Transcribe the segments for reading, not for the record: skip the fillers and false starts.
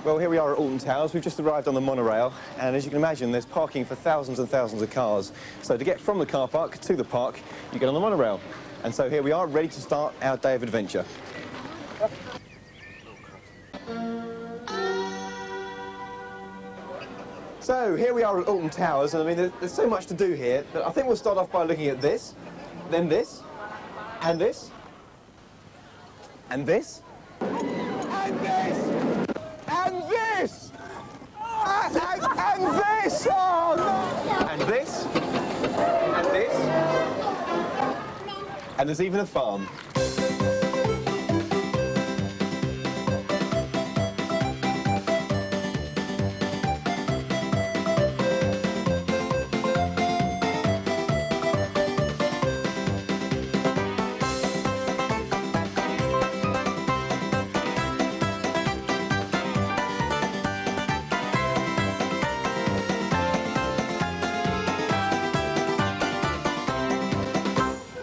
Well, here we are at Alton Towers. We've just arrived on the monorail, and as you can imagine, there's parking for thousands and thousands of cars. So to get from the car park to the park, you get on the monorail. And so here we are, ready to start our day of adventure. So here we are at Alton Towers, and I mean, there's so much to do here, but I think we'll start off by looking at this, then this, and this, and this, and this. And this! And this! Oh, no! And this! And this! And there's even a farm.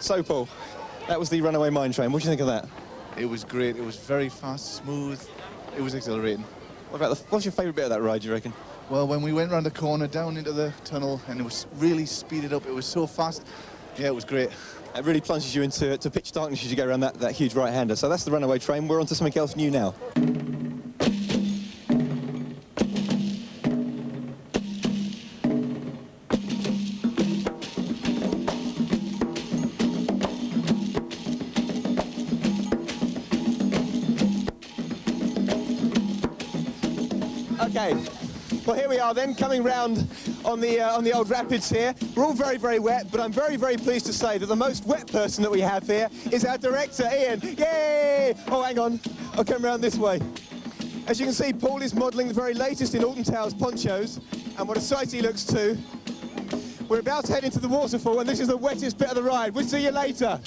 So, Paul, that was the runaway mine train. What do you think of that? It was great. It was very fast, smooth. It was exhilarating. What's your favourite bit of that ride, do you reckon? Well, when we went round the corner down into the tunnel and it was really speeded up, it was so fast. Yeah, it was great. It really plunges you into pitch darkness as you go around that huge right-hander. So that's the runaway train. We're on to something else new now. Okay, well here we are then, coming round on the old rapids here. We're all very, very wet, but I'm very, very pleased to say that the most wet person that we have here is our director, Ian. Yay! Oh, hang on, I'll come round this way. As you can see, Paul is modelling the very latest in Alton Towers ponchos, and what a sight he looks too. We're about to head into the waterfall, and this is the wettest bit of the ride. We'll see you later.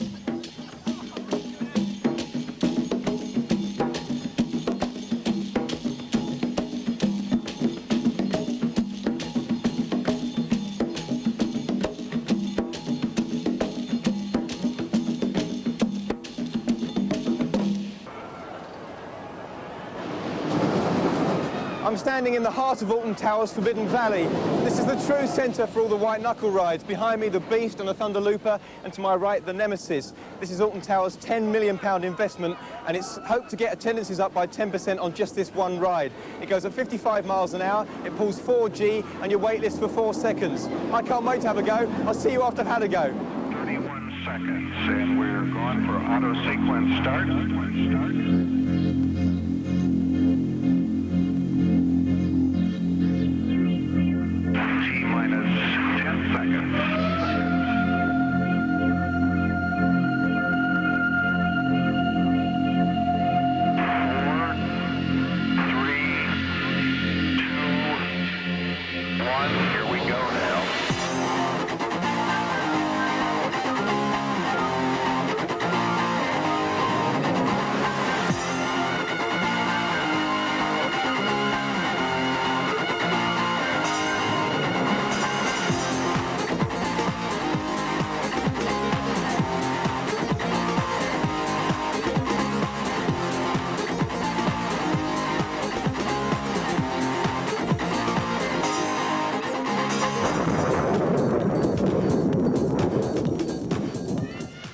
I'm standing in the heart of Alton Towers' Forbidden Valley. This is the true centre for all the white knuckle rides. Behind me, the Beast and the Thunder Looper, and to my right, the Nemesis. This is Alton Towers' £10 million investment, and it's hoped to get attendances up by 10% on just this one ride. It goes at 55 miles an hour, it pulls 4G, and your wait list for 4 seconds. I can't wait to have a go. I'll see you after I've had a go. 31 seconds, and we're going for auto sequence start.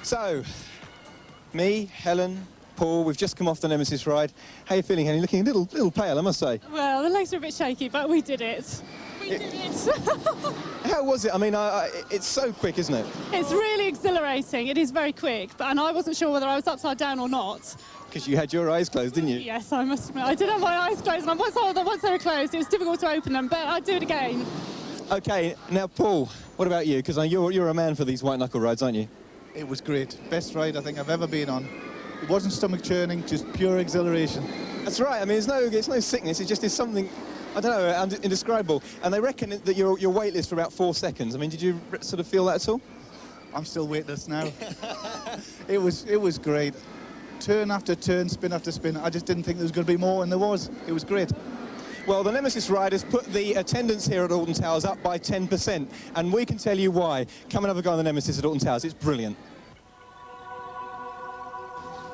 So, me, Helen, Paul, we've just come off the Nemesis Ride. How are you feeling, Helen? Looking a little pale, I must say. Well, the legs are a bit shaky, but we did it. We did it. How was it? I mean, it's so quick, isn't it? It's really exhilarating. It is very quick, and I wasn't sure whether I was upside down or not. Because you had your eyes closed, didn't you? Yes, I must admit. I did have my eyes closed, and once they were closed, it was difficult to open them, but I'd do it again. OK, now, Paul, what about you? Because you're a man for these white-knuckle rides, aren't you? It was great. Best ride I think I've ever been on. It wasn't stomach churning, just pure exhilaration. That's right. I mean, it's no sickness. It just is something, I don't know, indescribable. And they reckon that your wait list for about 4 seconds. I mean, did you sort of feel that at all? I'm still weightless now. It was great. Turn after turn, spin after spin. I just didn't think there was going to be more, and there was. It was great. Well, the Nemesis Ride has put the attendance here at Alton Towers up by 10%, and we can tell you why. Come and have a go on the Nemesis at Alton Towers. It's brilliant.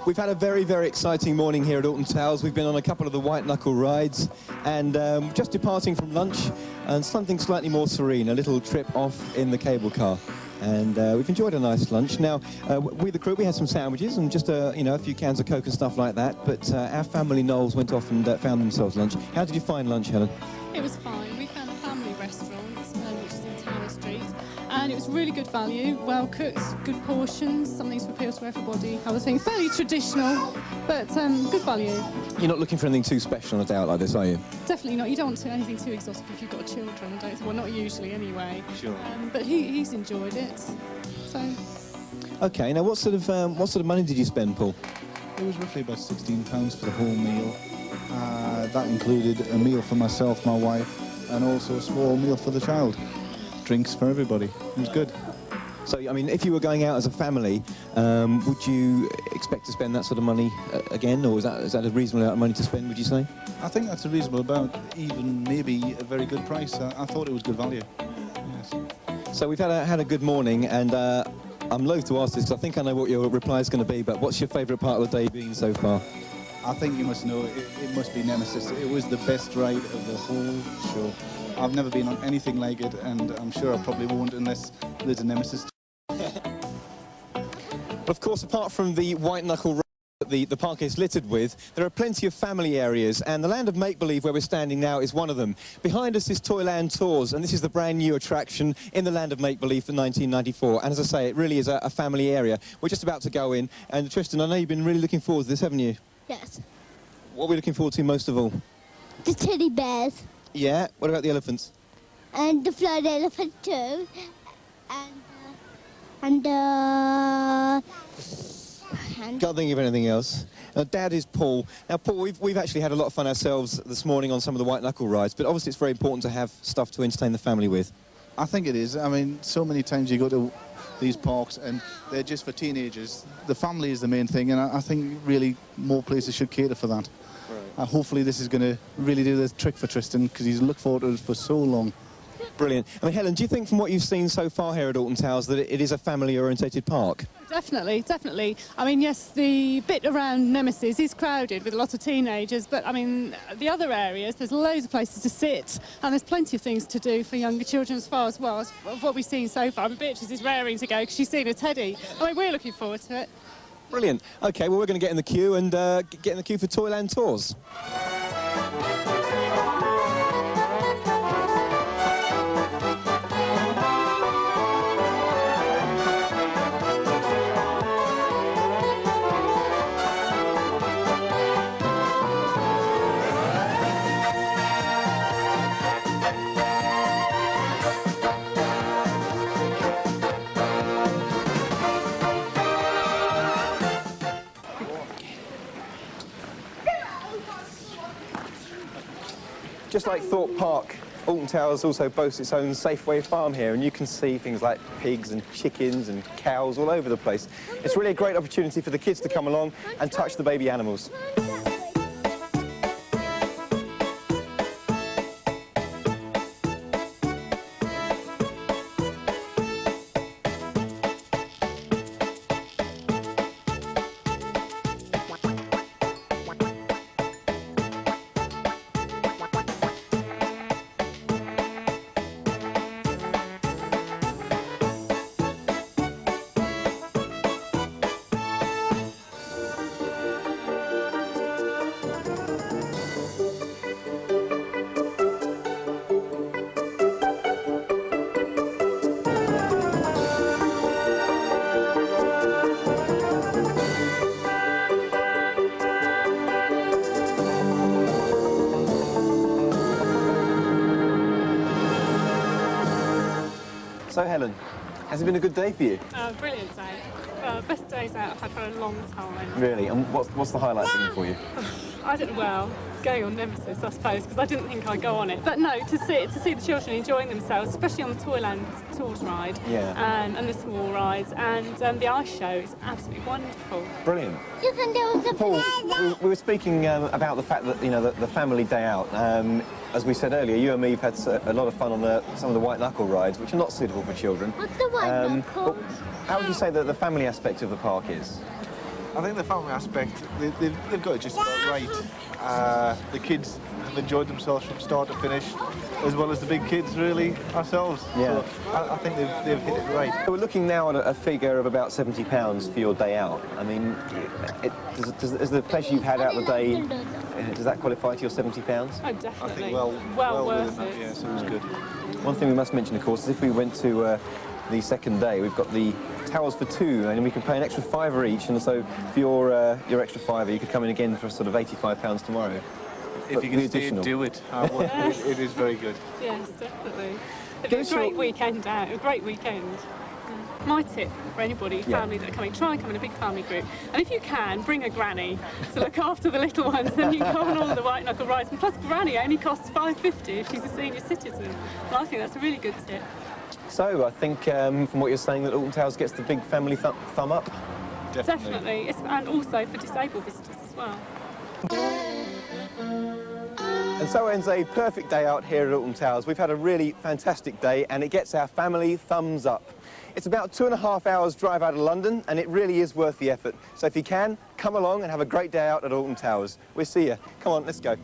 We've had a very, very exciting morning here at Alton Towers. We've been on a couple of the white knuckle rides and just departing from lunch and something slightly more serene, a little trip off in the cable car. And we've enjoyed a nice lunch. Now, we the crew, we had some sandwiches and just you know, a few cans of Coke and stuff like that. But our family Knowles went off and found themselves lunch. How did you find lunch, Helen? It was fine. We found a family restaurant, which is in Tower Street, and it was really good value, well cooked, good portions, some things to appeal to everybody. Other things, fairly traditional, but good value. You're not looking for anything too special on a day out like this, are you? Definitely not. You don't want anything too exotic if you've got children. I don't. Well, not usually anyway. Sure. But he's enjoyed it. So. Okay. Now, what sort of money did you spend, Paul? It was roughly about £16 for the whole meal. That included a meal for myself, my wife, and also a small meal for the child. Drinks for everybody. It was good. So, I mean, if you were going out as a family, would you expect to spend that sort of money again, or is that a reasonable amount of money to spend, would you say? I think that's a reasonable amount, even maybe a very good price. I thought it was good value. Yes. So we've had a good morning, and I'm loath to ask this because I think I know what your reply is going to be, but what's your favourite part of the day been so far? I think you must know it must be Nemesis. It was the best ride of the whole show. I've never been on anything like it, and I'm sure I probably won't unless there's a Nemesis. Of course, apart from the white knuckle ride that the park is littered with, there are plenty of family areas, and the Land of Make-Believe where we're standing now is one of them. Behind us is Toyland Tours, and this is the brand new attraction in the Land of Make-Believe for 1994. And as I say, it really is a family area. We're just about to go in, and Tristan, I know you've been really looking forward to this, haven't you? Yes. What are we looking forward to most of all? The teddy bears. Yeah, what about the elephants? And the flying elephant too. And Can't think of anything else. Now, Dad is Paul. Now, Paul, we've actually had a lot of fun ourselves this morning on some of the white knuckle rides, but obviously it's very important to have stuff to entertain the family with. I think it is. I mean, so many times you go to these parks and they're just for teenagers. The family is the main thing, and I think really more places should cater for that. Right. Hopefully this is going to really do the trick for Tristan, because he's looked forward to it for so long. Brilliant. I mean, Helen, do you think from what you've seen so far here at Alton Towers that it is a family-orientated park? Definitely, definitely. I mean, yes, the bit around Nemesis is crowded with a lot of teenagers, but I mean, the other areas, there's loads of places to sit, and there's plenty of things to do for younger children as far as well as what we've seen so far. I mean, Beatrice is raring to go because she's seen a teddy. I mean, we're looking forward to it. Brilliant. OK, well, we're going to get in the queue and get in the queue for Toyland Tours. Just like Thorpe Park, Alton Towers also boasts its own Safeway farm here, and you can see things like pigs and chickens and cows all over the place. It's really a great opportunity for the kids to come along and touch the baby animals. So, Helen, has it been a good day for you? Brilliant day. Best days out I've had for a long time. Really? And what's the highlight thing for you? I don't know, well, going on Nemesis, I suppose, because I didn't think I'd go on it. But no, to see the children enjoying themselves, especially on the Toyland Tours ride, and the small rides, and the ice show is absolutely wonderful. Brilliant. Yes, and there was a Paul, we were speaking about the fact that, you know, the family day out. As we said earlier, you and me have had a lot of fun on some of the white knuckle rides, which are not suitable for children. What's the white knuckle? How would you say that the family aspect of the park is? I think the family aspect, they've got it just about right. The kids have enjoyed themselves from start to finish, as well as the big kids, really, ourselves. Yeah. So I think they've hit it right. We're looking now at a figure of about £70 for your day out. I mean, is the pleasure you've had out the day, does that qualify to your £70? Oh, definitely. I think well worth within that, it. yeah, so it was good. One thing we must mention, of course, is if we went to the second day, we've got the towers for two, and we can pay an extra £5 each, and so for your extra £5, you could come in again for sort of £85 tomorrow. If you can stay and do it, it is very good. Yes, definitely. It's a great weekend out, a great weekend. My tip for anybody, family that are coming, try and come in a big family group. And if you can, bring a granny to look after the little ones, then you can go on all the white knuckle rides. And plus, granny only costs $5.50 if she's a senior citizen. And I think that's a really good tip. So I think from what you're saying that Alton Towers gets the big family thumb up? Definitely. And also for disabled visitors as well. And so ends a perfect day out here at Alton Towers. We've had a really fantastic day and it gets our family thumbs up. It's about 2.5 hours drive out of London and it really is worth the effort. So if you can, come along and have a great day out at Alton Towers. We'll see you. Come on, let's go.